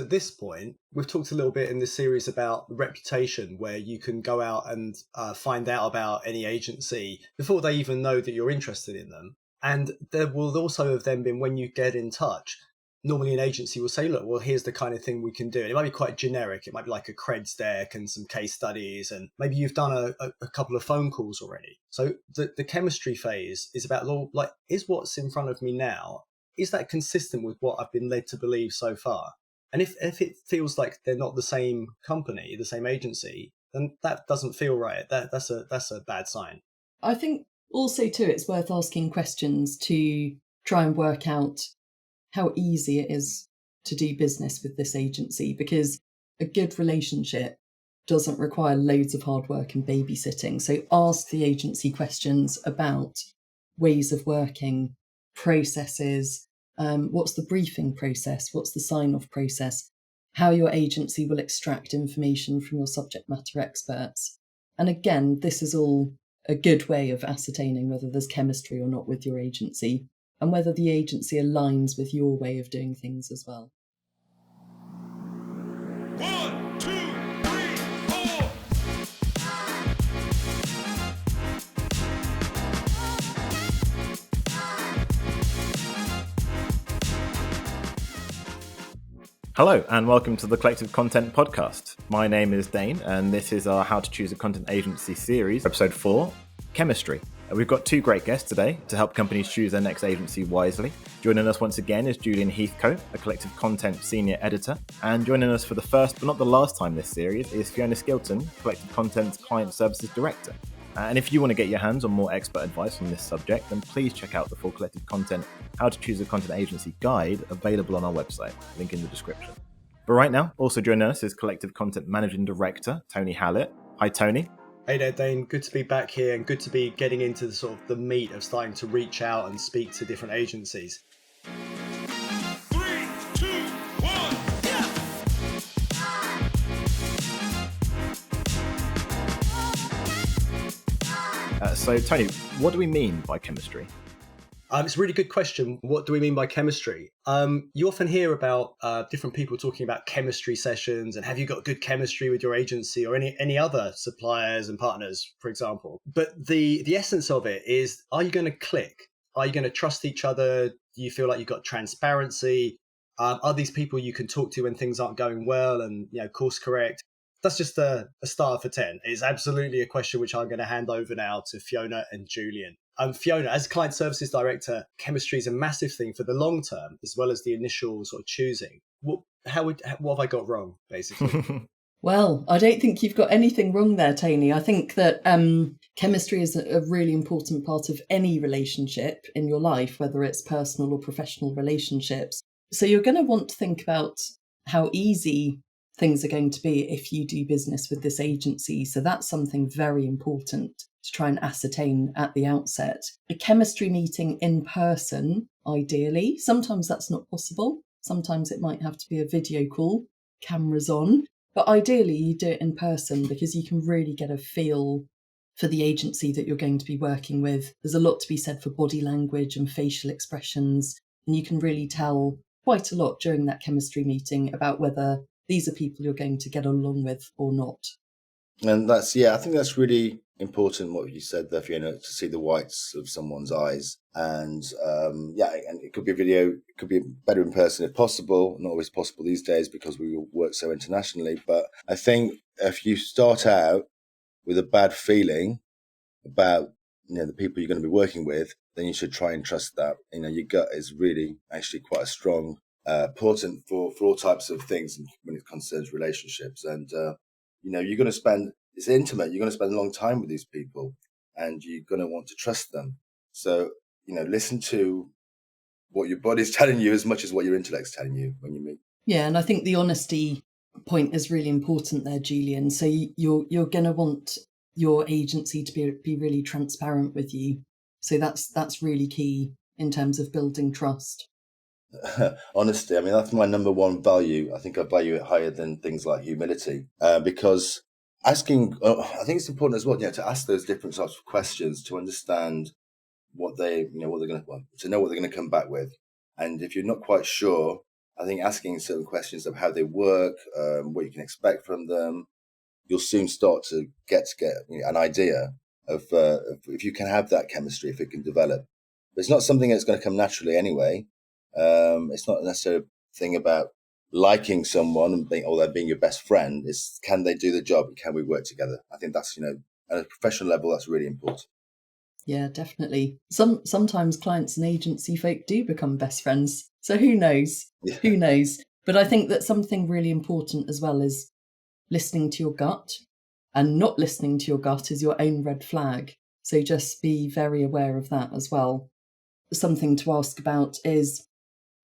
at this point, we've talked a little bit in this series about reputation, where you can go out and find out about any agency before they even know that you're interested in them. And there will also have then been, when you get in touch, normally an agency will say, look, well, here's the kind of thing we can do. And it might be quite generic. It might be like a creds deck and some case studies. And maybe you've done a couple of phone calls already. So the chemistry phase is about, like, is what's in front of me now, is that consistent with what I've been led to believe so far? And if it feels like they're not the same company, the same agency, then that doesn't feel right. That's a bad sign. I think also too, it's worth asking questions to try and work out how easy it is to do business with this agency, because a good relationship doesn't require loads of hard work and babysitting. So ask the agency questions about ways of working, processes, what's the briefing process, what's the sign-off process, how your agency will extract information from your subject matter experts. And again, this is all a good way of ascertaining whether there's chemistry or not with your agency, and whether the agency aligns with your way of doing things as well. 1, 2, 3, 4. Hello and welcome to the Collective Content Podcast. My name is Dane and this is our How to Choose a Content Agency series, episode 4, Chemistry. We've got two great guests today to help companies choose their next agency wisely. Joining us once again is Julian Heathcote, a Collective Content Senior Editor. And joining us for the first but not the last time this series is Fiona Skilton, Collective Content's Client Services Director. And if you want to get your hands on more expert advice on this subject, then please check out the full Collective Content How to Choose a Content Agency guide available on our website, link in the description. But right now, also joining us is Collective Content Managing Director, Tony Hallett. Hi, Tony. Hey there, Dane. Good to be back here and good to be getting into the sort of the meat of starting to reach out and speak to different agencies. 3, 2, 1, yeah! So, Tony, what do we mean by chemistry? It's a really good question. What do we mean by chemistry? You often hear about different people talking about chemistry sessions and have you got good chemistry with your agency or any other suppliers and partners, for example. But the essence of it is, are you going to click? Are you going to trust each other? Do you feel like you've got transparency? Are these people you can talk to when things aren't going well and course correct? That's just a star for 10. It's absolutely a question which I'm going to hand over now to Fiona and Julian. Fiona, as Client Services Director, chemistry is a massive thing for the long term, as well as the initial sort of choosing. What have I got wrong, basically? Well, I don't think you've got anything wrong there, Tony. I think that chemistry is a really important part of any relationship in your life, whether it's personal or professional relationships. So you're going to want to think about how easy things are going to be if you do business with this agency. So that's something very important to try and ascertain at the outset. A chemistry meeting in person, ideally. Sometimes that's not possible. Sometimes it might have to be a video call, cameras on. But ideally, you do it in person because you can really get a feel for the agency that you're going to be working with. There's a lot to be said for body language and facial expressions. And you can really tell quite a lot during that chemistry meeting about whether these are people you're going to get along with or not. And I think that's really important what you said there, Fiona, to see the whites of someone's eyes. And and it could be a video, it could be better in person if possible. Not always possible these days because we work so internationally. But I think if you start out with a bad feeling about the people you're going to be working with, then you should try and trust that. Your gut is really actually quite a strong important for all types of things when it concerns relationships. And you're going to spend, it's intimate, you're going to spend a long time with these people and you're going to want to trust them. So listen to what your body's telling you as much as what your intellect's telling you when you meet. Yeah, and I think the honesty point is really important there, Julian. So you're going to want your agency to be really transparent with you. So that's really key in terms of building trust. Honesty, that's my number one value. I think I value it higher than things like humility, because asking, I think it's important as well, to ask those different types of questions to understand what they, what they're going to, to know what they're going to come back with. And if you're not quite sure, I think asking certain questions of how they work, what you can expect from them, you'll soon start to get an idea of if you can have that chemistry, if it can develop. But it's not something that's going to come naturally anyway. It's not necessarily a thing about liking someone and being your best friend. It's can they do the job and can we work together? I think that's, at a professional level, that's really important. Yeah, definitely. Sometimes clients and agency folk do become best friends. So who knows? Yeah. Who knows? But I think that something really important as well is listening to your gut, and not listening to your gut is your own red flag. So just be very aware of that as well. Something to ask about is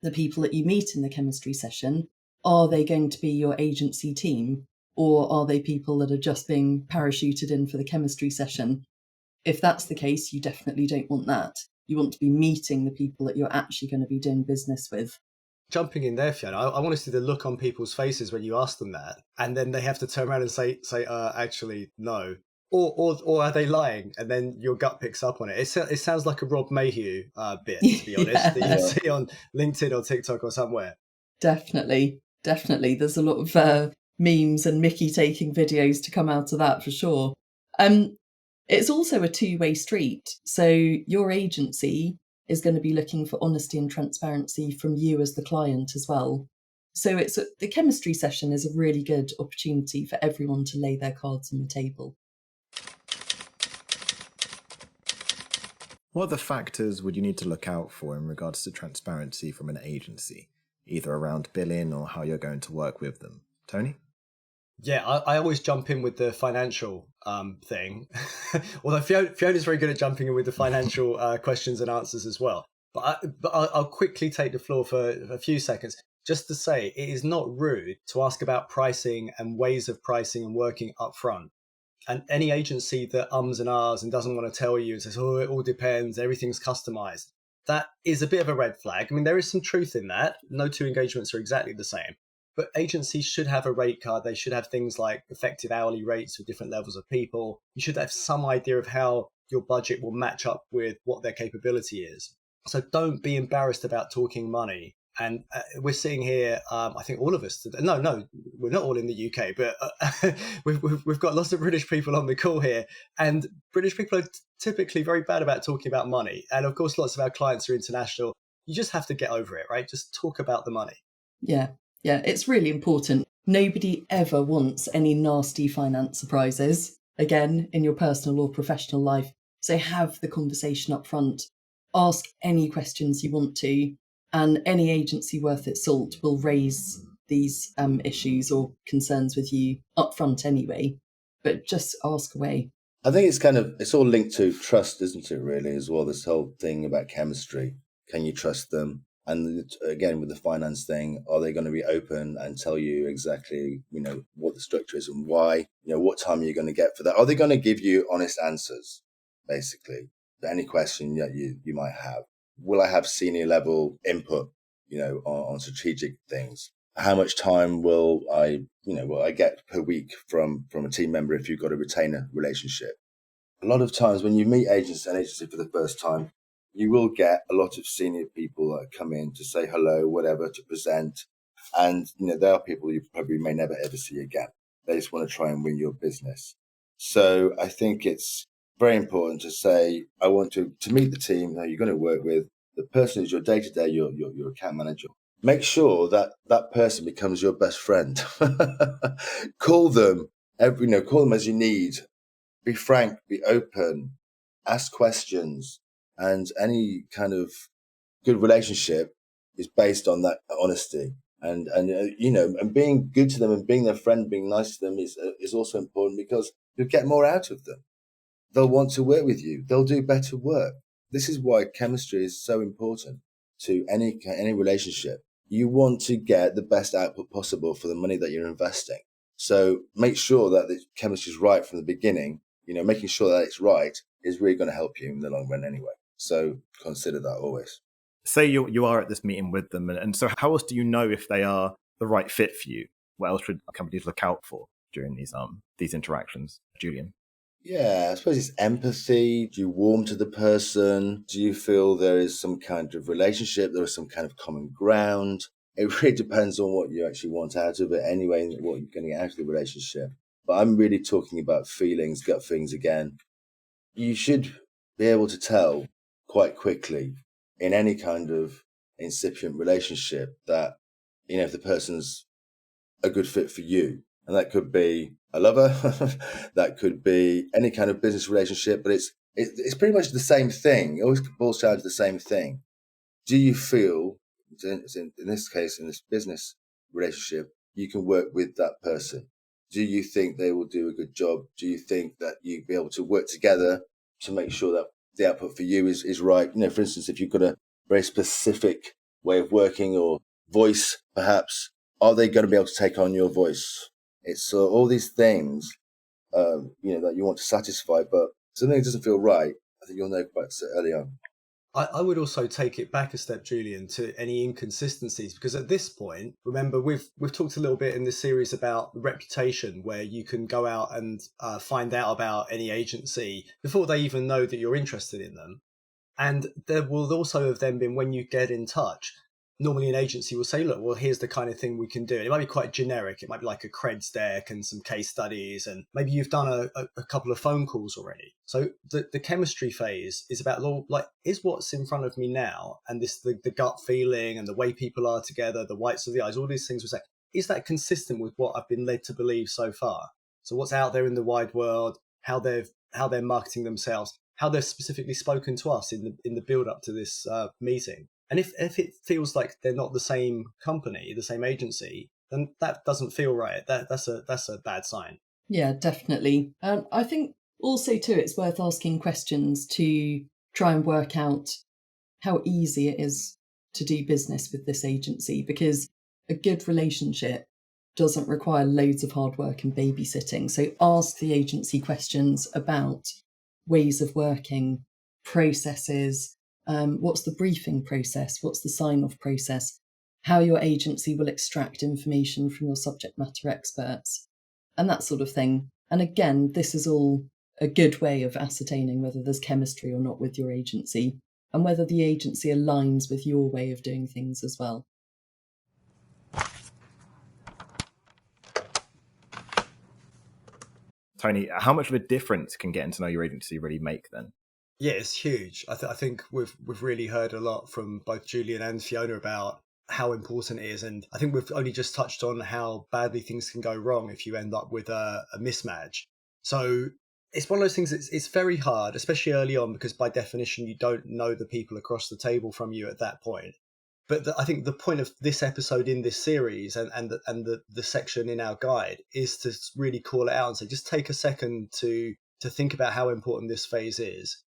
the people that you meet in the chemistry session, are they going to be your agency team, or are they people that are just being parachuted in for the chemistry session? If that's the case, you definitely don't want that. You want to be meeting the people that you're actually going to be doing business with. Jumping in there, Fiona, I want to see the look on people's faces when you ask them that, and then they have to turn around and say, actually, no. Or are they lying? And then your gut picks up on it. It sounds like a Rob Mayhew bit, to be honest, that you see on LinkedIn or TikTok or somewhere. Definitely. There's a lot of memes and Mickey taking videos to come out of that for sure. It's also a two-way street. So your agency is going to be looking for honesty and transparency from you as the client as well. So the chemistry session is a really good opportunity for everyone to lay their cards on the table. What other factors would you need to look out for in regards to transparency from an agency, either around billing or how you're going to work with them? Tony? Yeah, I always jump in with the financial thing. Although Fiona's very good at jumping in with the financial questions and answers as well. But I'll quickly take the floor for a few seconds just to say it is not rude to ask about pricing and ways of pricing and working up front. And any agency that ums and ahs and doesn't want to tell you and says, oh, it all depends, everything's customized, that is a bit of a red flag. I mean, there is some truth in that. No two engagements are exactly the same. But agencies should have a rate card. They should have things like effective hourly rates for different levels of people. You should have some idea of how your budget will match up with what their capability is. So don't be embarrassed about talking money. And we're seeing here, I think all of us, no, we're not all in the UK, but we've got lots of British people on the call here. And British people are typically very bad about talking about money. And of course, lots of our clients are international. You just have to get over it, right? Just talk about the money. Yeah, it's really important. Nobody ever wants any nasty finance surprises, again, in your personal or professional life. So have the conversation up front. Ask any questions you want to, and any agency worth its salt will raise these issues or concerns with you up front anyway. But just ask away. I think it's all linked to trust, isn't it, really, as well, this whole thing about chemistry. Can you trust them? And again, with the finance thing, are they going to be open and tell you exactly, what the structure is and why, what time you're going to get for that? Are they going to give you honest answers, basically, to any question that you might have? Will I have senior level input, on strategic things? How much time will I get per week from a team member if you've got a retainer relationship? A lot of times when you meet an agency for the first time, you will get a lot of senior people that come in to say hello, whatever, to present. And, there are people you probably may never ever see again. They just want to try and win your business. So I think it's very important to say, I want to meet the team that you're going to work with, the person who's your day-to-day, your account manager. Make sure that person becomes your best friend. Call them call them as you need. Be frank, be open, ask questions. And any kind of good relationship is based on that honesty, and being good to them and being their friend, being nice to them is also important because you'll get more out of them. They'll want to work with you. They'll do better work. This is why chemistry is so important to any relationship. You want to get the best output possible for the money that you're investing. So make sure that the chemistry is right from the beginning. Making sure that it's right is really going to help you in the long run anyway. So consider that always. Say you are at this meeting with them, and so how else do you know if they are the right fit for you? What else should companies look out for during these interactions, Julian? Yeah, I suppose it's empathy. Do you warm to the person? Do you feel there is some kind of relationship? There is some kind of common ground? it really depends on what you actually want out of it anyway, and what you're going to get out of the relationship. But I'm really talking about feelings, gut feelings again. You should be able to tell quite quickly in any kind of incipient relationship that, if the person's a good fit for you. And that could be a lover, that could be any kind of business relationship, but it's pretty much the same thing. It always boils down to the same thing. Do you feel, in this case, in this business relationship, you can work with that person? Do you think they will do a good job? Do you think that you'll be able to work together to make sure that the output for you is right? For instance, if you've got a very specific way of working or voice, perhaps, are they going to be able to take on your voice? It's all these things, that you want to satisfy, but something that doesn't feel right, I think you'll know quite early on. I would also take it back a step, Julian, to any inconsistencies, because at this point, remember, we've talked a little bit in this series about reputation, where you can go out and find out about any agency before they even know that you're interested in them. And there will also have then been, when you get in touch, normally an agency will say, look, well, here's the kind of thing we can do. And it might be quite generic. It might be like a creds deck and some case studies, and maybe you've done a couple of phone calls already. So the chemistry phase is about, like, is what's in front of me now, and the gut feeling and the way people are together, the whites of the eyes, all these things we say, is that consistent with what I've been led to believe so far? So what's out there in the wide world, how they're marketing themselves, how they've specifically spoken to us in the build up to this meeting. And if it feels like they're not the same company, the same agency, then that doesn't feel right. That's a bad sign. Yeah, definitely. I think also too, it's worth asking questions to try and work out how easy it is to do business with this agency, because a good relationship doesn't require loads of hard work and babysitting. So ask the agency questions about ways of working, processes. What's the briefing process? What's the sign-off process? How your agency will extract information from your subject matter experts, and that sort of thing. And again, this is all a good way of ascertaining whether there's chemistry or not with your agency, and whether the agency aligns with your way of doing things as well. Tony, how much of a difference can getting to know your agency really make then? Yeah, it's huge. I think we've really heard a lot from both Julian and Fiona about how important it is, and I think we've only just touched on how badly things can go wrong if you end up with a mismatch. So it's one of those things. It's very hard, especially early on, because by definition you don't know the people across the table from you at that point. But I think the point of this episode in this series and the section in our guide is to really call it out and say, just take a second to think about how important this phase is.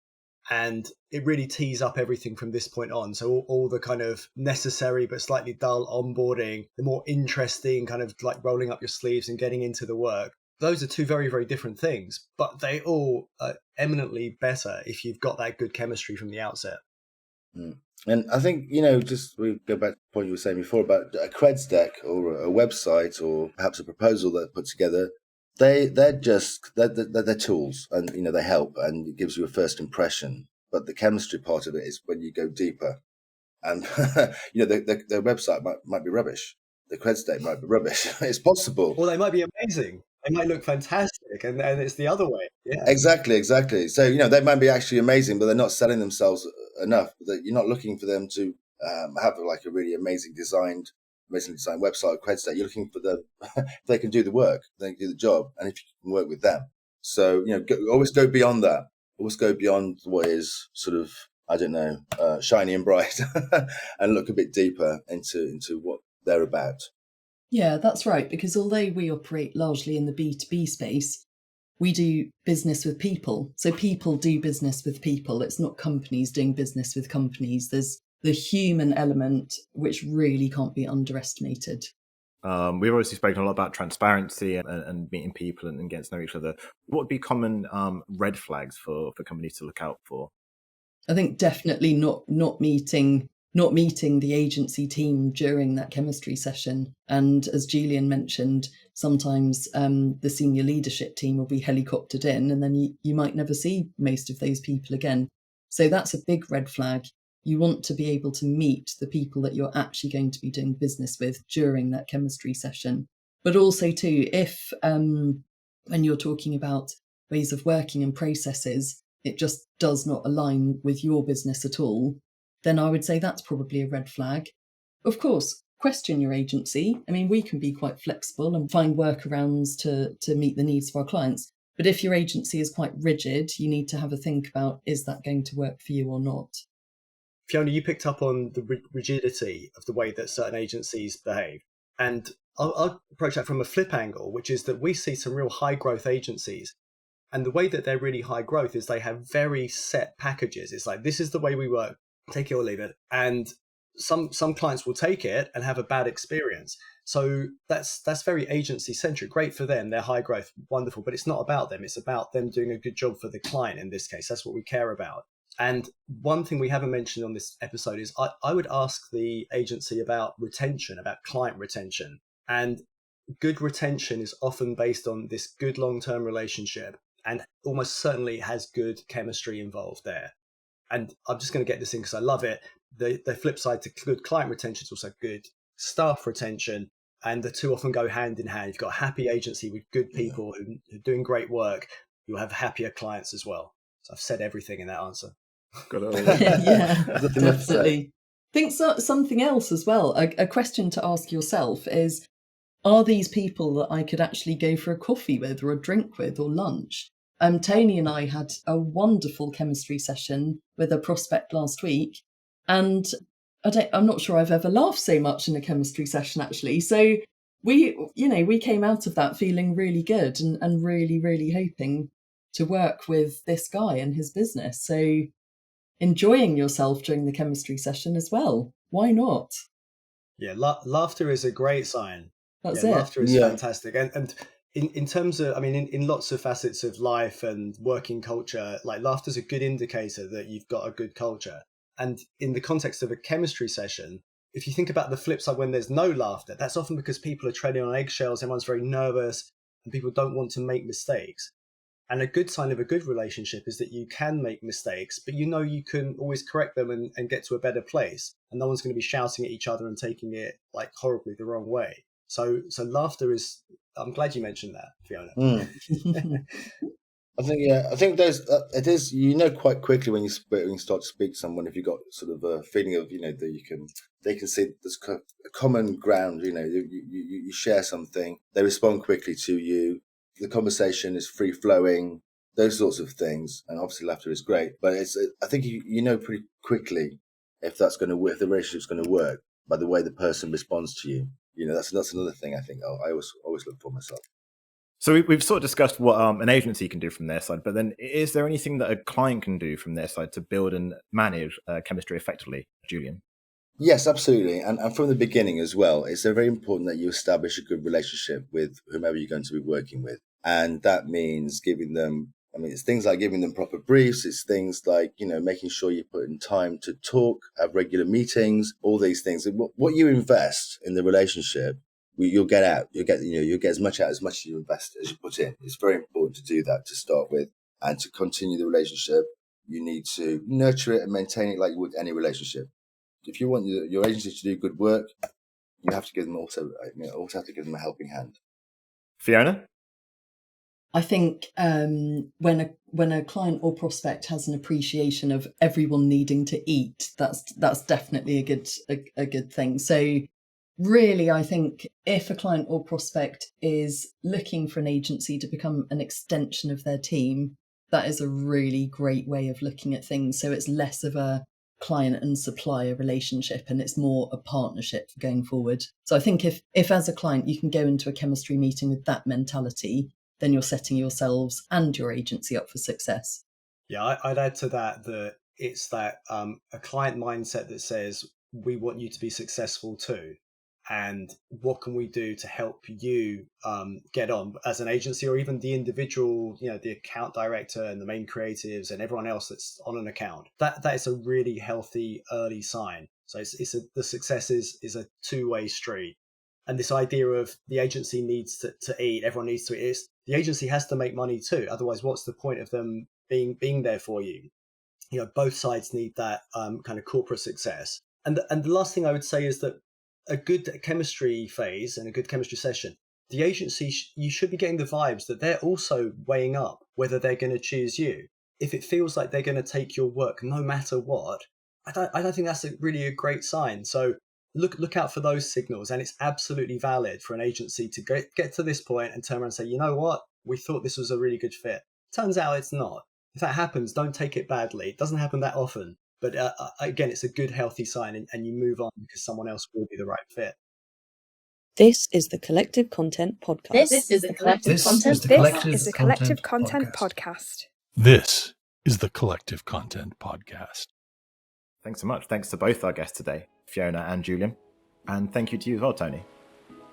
And it really tees up everything from this point on. So all the kind of necessary but slightly dull onboarding, the more interesting kind of like rolling up your sleeves and getting into the work. Those are two very, very different things, but they all are eminently better if you've got that good chemistry from the outset. And I think, just we go back to the point you were saying before about a creds deck or a website or perhaps a proposal that's put together. They're tools, and they help, and it gives you a first impression. But the chemistry part of it is when you go deeper, and the website might be rubbish, the creds deck might be rubbish. It's possible. Or they might be amazing. They might look fantastic, and it's the other way. Yeah, exactly. So they might be actually amazing, but they're not selling themselves enough. That you're not looking for them to have like a really amazingly designed website or creds deck. You're looking for them if they can do the work, they can do the job, and if you can work with them. So always go beyond that. Always go beyond what is sort of, I don't know, shiny and bright, and look a bit deeper into what they're about. Yeah, that's right. Because although we operate largely in the B2B space, we do business with people. So people do business with people. It's not companies doing business with companies. There's the human element, which really can't be underestimated. We've obviously spoken a lot about transparency and meeting people and getting to know each other. What would be common red flags for companies to look out for? I think definitely not meeting the agency team during that chemistry session. And as Julian mentioned, sometimes the senior leadership team will be helicoptered in, and then you might never see most of those people again. So that's a big red flag. You want to be able to meet the people that you're actually going to be doing business with during that chemistry session. But also too, if when you're talking about ways of working and processes, it just does not align with your business at all, then I would say that's probably a red flag. Of course, question your agency. I mean, we can be quite flexible and find workarounds to meet the needs of our clients. But if your agency is quite rigid, you need to have a think about, is that going to work for you or not? Fiona, you picked up on the rigidity of the way that certain agencies behave. And I'll approach that from a flip angle, which is that we see some real high growth agencies. And the way that they're really high growth is they have very set packages. It's like, this is the way we work, take it or leave it. And some clients will take it and have a bad experience. So that's very agency centric. Great for them. They're high growth, wonderful. But it's not about them. It's about them doing a good job for the client in this case. That's what we care about. And one thing we haven't mentioned on this episode is I would ask the agency about retention, about client retention. And good retention is often based on this good long-term relationship, and almost certainly has good chemistry involved there. And I'm just going to get this in because I love it. The flip side to good client retention is also good staff retention. And the two often go hand in hand. You've got a happy agency with good people who are doing great work. You'll have happier clients as well. So I've said everything in that answer. Got it all. Yeah, Nothing left to say. definitely. Think something else as well. A question to ask yourself is, are these people that I could actually go for a coffee with or a drink with or lunch? Tony and I had a wonderful chemistry session with a prospect last week, and I'm not sure I've ever laughed so much in a chemistry session actually. So we came out of that feeling really good and really, really hoping to work with this guy and his business. So enjoying yourself during the chemistry session as well. Why not? Yeah, laughter is a great sign. That's Yeah, it. laughter is Yeah. fantastic. And in terms of, I mean, in lots of facets of life and working culture, like laughter is a good indicator that you've got a good culture. And in the context of a chemistry session, if you think about the flip side, when there's no laughter, that's often because people are treading on eggshells, everyone's very nervous, and people don't want to make mistakes. And a good sign of a good relationship is that you can make mistakes, but you know you can always correct them and get to a better place. And no one's going to be shouting at each other and taking it like horribly the wrong way. So laughter is, I'm glad you mentioned that, Fiona. I think there's it is, quite quickly when you start to speak to someone, if you've got sort of a feeling of that they can see there's a common ground. You share something, they respond quickly to you, the conversation is free flowing, those sorts of things, and obviously laughter is great. But I think you know pretty quickly if that's going to work, if the relationship's going to work by the way the person responds to you. That's another thing I think I always look for myself. So we've sort of discussed what an agency can do from their side, but then is there anything that a client can do from their side to build and manage chemistry effectively, Julian? Yes, absolutely. And from the beginning as well, it's very important that you establish a good relationship with whomever you're going to be working with. And that means it's things like giving them proper briefs. It's things like, making sure you put in time to talk, have regular meetings, all these things. What you invest in the relationship, you'll get out. You'll get as much out as much as you invest as you put in. It's very important to do that to start with. And to continue the relationship, you need to nurture it and maintain it like you would any relationship. If you want your agency to do good work, you have to give them also have to give them a helping hand. Fiona? I think when a client or prospect has an appreciation of everyone needing to eat, that's definitely a good thing. So really, I think if a client or prospect is looking for an agency to become an extension of their team, that is a really great way of looking at things. So it's less of a client and supplier relationship, and it's more a partnership going forward. So I think if as a client you can go into a chemistry meeting with that mentality, then you're setting yourselves and your agency up for success. Yeah, I'd add to that it's that a client mindset that says, we want you to be successful too. And what can we do to help you get on as an agency, or even the individual, the account director and the main creatives and everyone else that's on an account. That is a really healthy early sign. So the success is a two-way street. And this idea of the agency needs to eat, everyone needs to eat, the agency has to make money too. Otherwise, what's the point of them being there for you? both sides need that kind of corporate success. And the last thing I would say is that a good chemistry phase and a good chemistry session, the agency, you should be getting the vibes that they're also weighing up whether they're going to choose you. If it feels like they're going to take your work no matter what, I don't think that's really a great sign. So look out for those signals, and it's absolutely valid for an agency to get to this point and turn around and say, you know what, we thought this was a really good fit. Turns out it's not. If that happens, don't take it badly. It doesn't happen that often. But again, it's a good, healthy sign, and you move on because someone else will be the right fit. This is the Collective Content Podcast. This is the Collective Content Podcast. This is the Collective Content Podcast. Thanks so much. Thanks to both our guests today, Fiona and Julian. And thank you to you as well, Tony.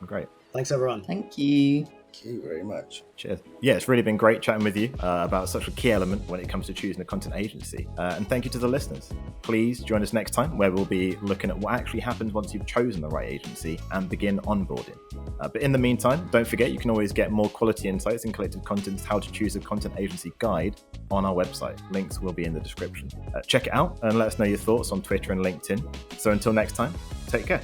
Great. Thanks, everyone. Thank you. Thank you very much. Cheers. Yeah, it's really been great chatting with you about such a key element when it comes to choosing a content agency. And thank you to the listeners. Please join us next time where we'll be looking at what actually happens once you've chosen the right agency and begin onboarding. But in the meantime, don't forget you can always get more quality insights in Collective Content's How to Choose a Content Agency guide on our website. Links will be in the description. Check it out and let us know your thoughts on Twitter and LinkedIn. So until next time, take care.